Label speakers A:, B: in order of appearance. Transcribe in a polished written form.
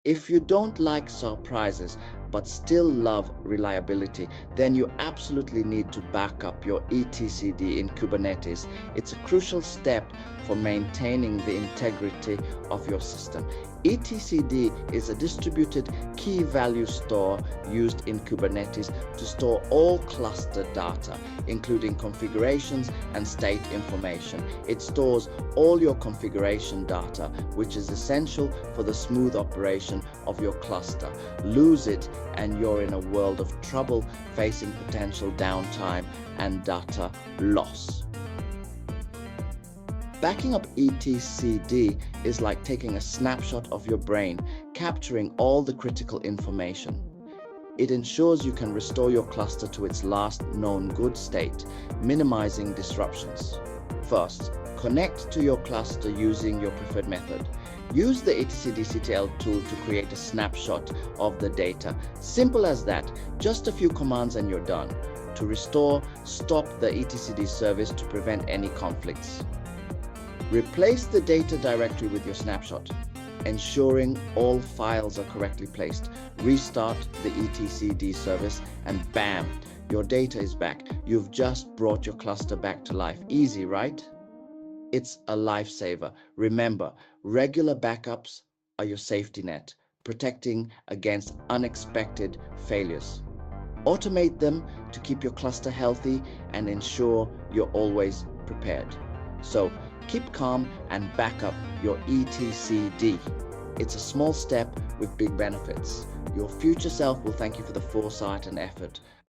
A: If you don't like surprises but still love reliability, then you absolutely need to back up your ETCD in Kubernetes. It's a crucial step for maintaining the integrity of your system. ETCD is a distributed key value store used in Kubernetes to store all cluster data, including configurations and state information. It stores all your configuration data, which is essential for the smooth operation of your cluster. Lose it and you're in a world of trouble, facing potential downtime and data loss. Backing up ETCD is like taking a snapshot of your brain, capturing all the critical information. It ensures you can restore your cluster to its last known good state, minimizing disruptions. First, connect to your cluster using your preferred method. Use the etcd-ctl tool to create a snapshot of the data. Simple as that, just a few commands and you're done. To restore, stop the etcd service to prevent any conflicts. Replace the data directory with your snapshot, ensuring all files are correctly placed. Restart the etcd service and bam, your data is back. You've just brought your cluster back to life. Easy, right? It's a lifesaver. Remember, regular backups are your safety net, protecting against unexpected failures. Automate them to keep your cluster healthy and ensure you're always prepared. So keep calm and back up your ETCD. It's a small step with big benefits. Your future self will thank you for the foresight and effort.